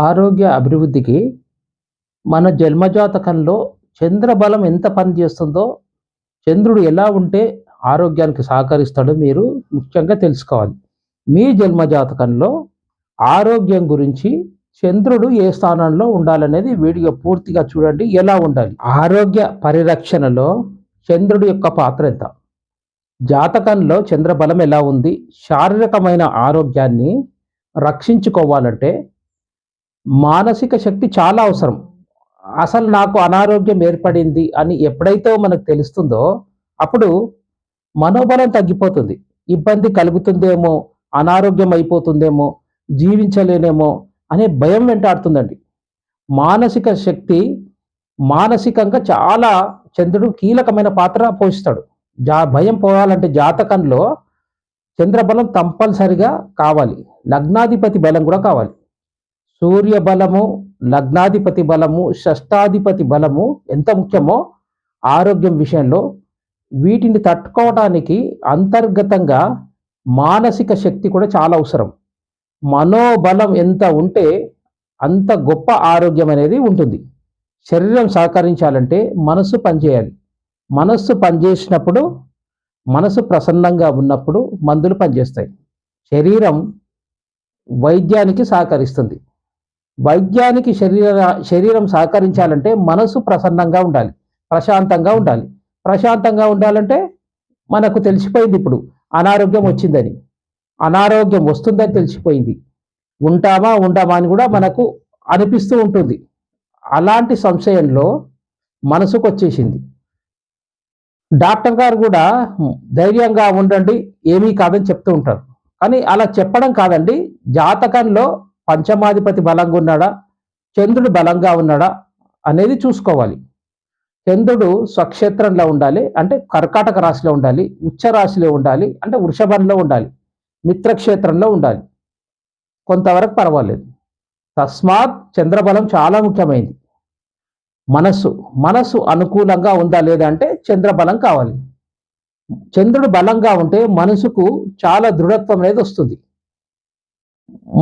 ఆరోగ్య అభివృద్ధికి మన జన్మజాతకంలో చంద్రబలం ఎంత పనిచేస్తుందో, చంద్రుడు ఎలా ఉంటే ఆరోగ్యానికి సహకరిస్తాడో మీరు ముఖ్యంగా తెలుసుకోవాలి. మీ జన్మజాతకంలో ఆరోగ్యం గురించి చంద్రుడు ఏ స్థానంలో ఉండాలనేది వీడియో పూర్తిగా చూడండి. ఎలా ఉండాలి? ఆరోగ్య పరిరక్షణలో చంద్రుడి యొక్క పాత్ర ఎంత? జాతకంలో చంద్రబలం ఎలా ఉంది? శారీరకమైన ఆరోగ్యాన్ని రక్షించుకోవాలంటే మానసిక శక్తి చాలా అవసరం. అసలు నాకు అనారోగ్యం ఏర్పడింది అని ఎప్పుడైతే మనకు తెలుస్తుందో, అప్పుడు మనోబలం తగ్గిపోతుంది. ఇబ్బంది కలుగుతుందేమో, అనారోగ్యం అయిపోతుందేమో, జీవించలేనేమో అనే భయం వెంటాడుతుందండి. మానసిక శక్తి మానసికంగా చాలా చంద్రుడు కీలకమైన పాత్ర పోషిస్తాడు. భయం పోవాలంటే జాతకంలో చంద్రబలం కంపల్సరిగా కావాలి. లగ్నాధిపతి బలం కూడా కావాలి. సూర్య బలము, లగ్నాధిపతి బలము, షష్టాధిపతి బలము ఎంత ముఖ్యమో ఆరోగ్యం విషయంలో వీటిని తట్టుకోవడానికి అంతర్గతంగా మానసిక శక్తి కూడా చాలా అవసరం. మనోబలం ఎంత ఉంటే అంత గొప్ప ఆరోగ్యం అనేది ఉంటుంది. శరీరం సహకరించాలంటే మనస్సు పనిచేయాలి. మనస్సు పనిచేసినప్పుడు, మనసు ప్రసన్నంగా ఉన్నప్పుడు మందులు పనిచేస్తాయి. శరీరం వైద్యానికి సహకరిస్తుంది. వైద్యానికి శరీరం సహకరించాలంటే మనసు ప్రసన్నంగా ఉండాలి, ప్రశాంతంగా ఉండాలి. ప్రశాంతంగా ఉండాలంటే మనకు తెలిసిపోయింది ఇప్పుడు అనారోగ్యం వచ్చిందని, అనారోగ్యం వస్తుందని తెలిసిపోయింది. ఉంటామా ఉండమా అని కూడా మనకు అనిపిస్తూ ఉంటుంది. అలాంటి సంశయంలో మనసుకు వచ్చేసింది. డాక్టర్ గారు కూడా ధైర్యంగా ఉండండి, ఏమీ కాదని చెప్తూ ఉంటారు. కానీ అలా చెప్పడం కాదండి. జాతకంలో పంచమాధిపతి బలంగా ఉన్నాడా, చంద్రుడు బలంగా ఉన్నాడా అనేది చూసుకోవాలి. చంద్రుడు స్వక్షేత్రంలో ఉండాలి, అంటే కర్కాటక రాశిలో ఉండాలి. ఉచ్చ రాశిలో ఉండాలి, అంటే వృషభంలో ఉండాలి. మిత్రక్షేత్రంలో ఉండాలి. కొంతవరకు పర్వాలేదు. తస్మాత్ చంద్రబలం చాలా ముఖ్యమైనది. మనస్సు అనుకూలంగా ఉందా లేదా అంటే చంద్రబలం కావాలి. చంద్రుడు బలంగా ఉంటే మనసుకు చాలా దృఢత్వం అనేది వస్తుంది.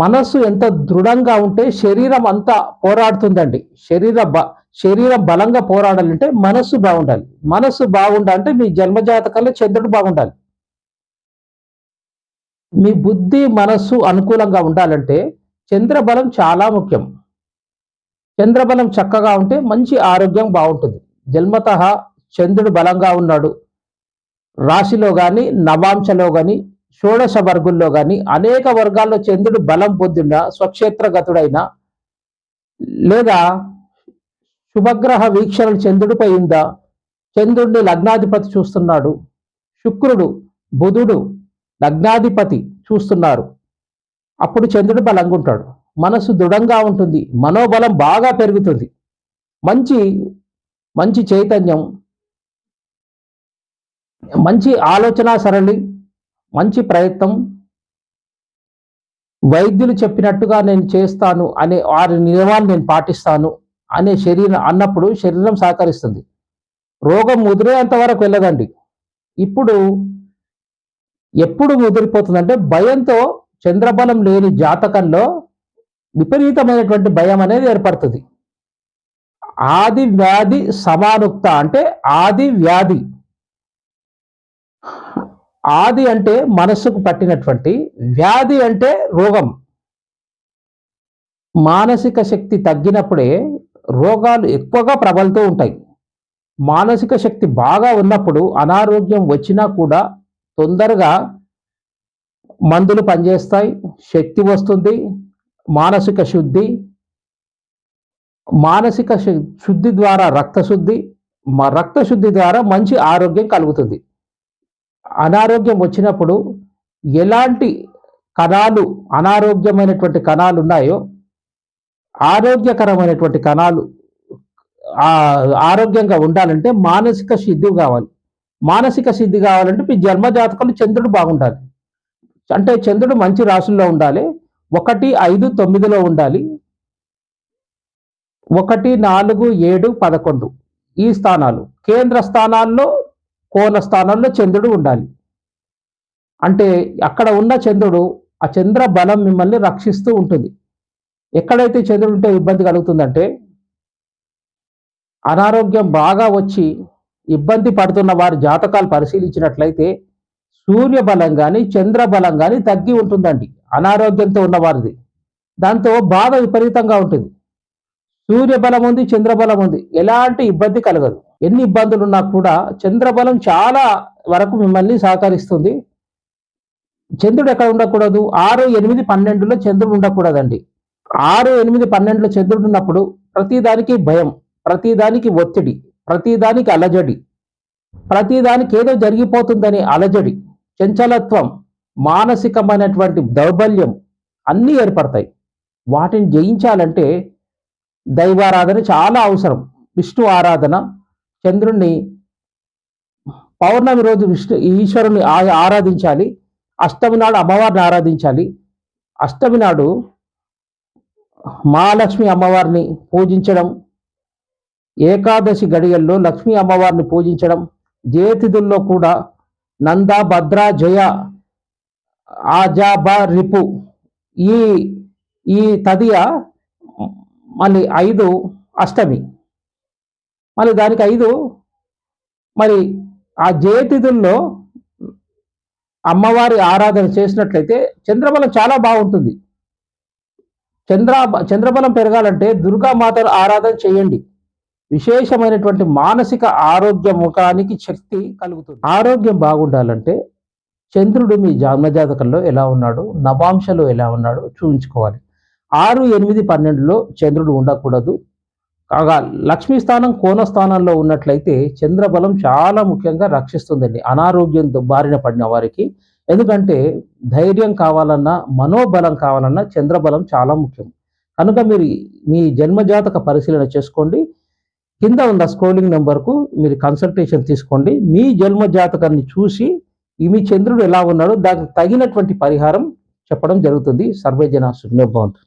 మనస్సు ఎంత దృఢంగా ఉంటే శరీరం అంతా పోరాడుతుందండి. శరీరం బలంగా పోరాడాలంటే మనస్సు బాగుండాలి. మనస్సు బాగుండాలంటే మీ జన్మజాతకంలో చంద్రుడు బాగుండాలి. మీ బుద్ధి మనస్సు అనుకూలంగా ఉండాలంటే చంద్రబలం చాలా ముఖ్యం. చంద్రబలం చక్కగా ఉంటే మంచి ఆరోగ్యం బాగుంటుంది. జన్మతః చంద్రుడు బలంగా ఉన్నాడు, రాశిలో కానీ, నవాంశలో కానీ, షోడశ వర్గుల్లో కానీ అనేక వర్గాల్లో చంద్రుడు బలం పొందిన స్వక్షేత్రగతుడైన, లేదా శుభగ్రహ వీక్షణలు చంద్రుడిపై ఉందా, చంద్రుడిని లగ్నాధిపతి చూస్తున్నాడు, శుక్రుడు బుధుడు లగ్నాధిపతి చూస్తున్నారు, అప్పుడు చంద్రుడు బలంగా ఉంటాడు. మనసు దృఢంగా ఉంటుంది, మనోబలం బాగా పెరుగుతుంది. మంచి మంచి చైతన్యం, మంచి ఆలోచన సరళి, మంచి ప్రయత్నం, వైద్యులు చెప్పినట్టుగా నేను చేస్తాను అనే వారి నియమాలు నేను పాటిస్తాను అనే శరీరం అన్నప్పుడు శరీరం సహకరిస్తుంది. రోగం ముదిరేంత వరకు వెళ్ళదండి. ఎప్పుడు ముదిరిపోతుందంటే భయంతో, చంద్రబలం లేని జాతకంలో విపరీతమైనటువంటి భయం అనేది ఏర్పడుతుంది. ఆది వ్యాధి సమానుక్త అంటే ఆది వ్యాధి. ఆది అంటే మనస్సుకు పట్టినటువంటి, వ్యాధి అంటే రోగం. మానసిక శక్తి తగ్గినప్పుడే రోగాలు ఎక్కువగా ప్రబలుతూ ఉంటాయి. మానసిక శక్తి బాగా ఉన్నప్పుడు అనారోగ్యం వచ్చినా కూడా తొందరగా మందులు పనిచేస్తాయి, శక్తి వస్తుంది. మానసిక శుద్ధి ద్వారా రక్తశుద్ధి ద్వారా మంచి ఆరోగ్యం కలుగుతుంది. అనారోగ్యం వచ్చినప్పుడు ఎలాంటి కణాలు, అనారోగ్యమైనటువంటి కణాలు ఉన్నాయో ఆరోగ్యకరమైనటువంటి కణాలు ఆరోగ్యంగా ఉండాలంటే మానసిక సిద్ధి కావాలి. మానసిక సిద్ధి కావాలంటే మీ జన్మజాతకంలో చంద్రుడు బాగుండాలి. అంటే చంద్రుడు మంచి రాశుల్లో ఉండాలి. 1, 5, 9లో ఉండాలి. 1, 4, 7, 11 ఈ స్థానాలు కేంద్ర స్థానాల్లో, కోణ స్థానాల్లో చంద్రుడు ఉండాలి. అంటే అక్కడ ఉన్న చంద్రుడు, ఆ చంద్ర బలం మిమ్మల్ని రక్షిస్తూ ఉంటుంది. ఎక్కడైతే చంద్రుడు ఉంటే ఇబ్బంది కలుగుతుందంటే అనారోగ్యం బాగా వచ్చి ఇబ్బంది పడుతున్న వారి జాతకాలు పరిశీలించినట్లయితే సూర్య బలం కానీ చంద్ర బలం కానీ తగ్గి ఉంటుందండి అనారోగ్యంతో ఉన్నవారిది. దాంతో బాధ విపరీతంగా ఉంటుంది. సూర్యబలం ఉంది, చంద్రబలం ఉంది, ఎలాంటి ఇబ్బంది కలగదు. ఎన్ని ఇబ్బందులు ఉన్నా కూడా చంద్రబలం చాలా వరకు మిమ్మల్ని సహకరిస్తుంది. చంద్రుడు ఎక్కడ ఉండకూడదు? 6, 8, 12లో చంద్రుడు ఉండకూడదండి. 6, 8, 12లో చంద్రుడు ఉన్నప్పుడు ప్రతిదానికి భయం, ప్రతిదానికి ఒత్తిడి, ప్రతిదానికి అలజడి, ప్రతిదానికి ఏదో జరిగిపోతుందని అలజడి, చంచలత్వం, మానసికమైనటువంటి దౌర్బల్యం అన్నీ ఏర్పడతాయి. వాటిని జయించాలంటే దైవారాధన చాలా అవసరం. విష్ణు ఆరాధన, చంద్రుణ్ణి పౌర్ణమి రోజు ఈశ్వరుని ఆరాధించాలి. అష్టమి నాడు అమ్మవారిని ఆరాధించాలి. అష్టమి నాడు మహాలక్ష్మి అమ్మవారిని పూజించడం, ఏకాదశి గడియల్లో లక్ష్మీ అమ్మవారిని పూజించడం, జయతిథుల్లో కూడా నంద, భద్ర, జయ, ఆజాబ, రిపు ఈ ఈ తదియ మళ్ళీ 5 అష్టమి, మళ్ళీ దానికి 5 మరి ఆ జయతిథుల్లో అమ్మవారి ఆరాధన చేసినట్లయితే చంద్రబలం చాలా బాగుంటుంది. చంద్రబలం పెరగాలంటే దుర్గామాతను ఆరాధన చేయండి. విశేషమైనటువంటి మానసిక ఆరోగ్య ముఖానికి శక్తి కలుగుతుంది. ఆరోగ్యం బాగుండాలంటే చంద్రుడు మీ జన్మజాతకంలో ఎలా ఉన్నాడు, నవాంశలో ఎలా ఉన్నాడో చూపించుకోవాలి. 6, 8, 12లో చంద్రుడు ఉండకూడదు. కాగా లక్ష్మీ స్థానం కోణ స్థానంలో ఉన్నట్లయితే చంద్రబలం చాలా ముఖ్యంగా రక్షిస్తుందండి అనారోగ్యంతో బారిన పడిన వారికి. ఎందుకంటే ధైర్యం కావాలన్నా, మనోబలం కావాలన్నా చంద్రబలం చాలా ముఖ్యం. కనుక మీరు మీ జన్మజాతక పరిశీలన చేసుకోండి. కింద ఉన్న స్క్రోలింగ్ నెంబర్కు మీరు కన్సల్టేషన్ తీసుకోండి. మీ జన్మ జాతకాన్ని చూసి మీ చంద్రుడు ఎలా ఉన్నాడో దానికి తగినటువంటి పరిహారం చెప్పడం జరుగుతుంది. సర్వే జన సుఖినో భవంతు.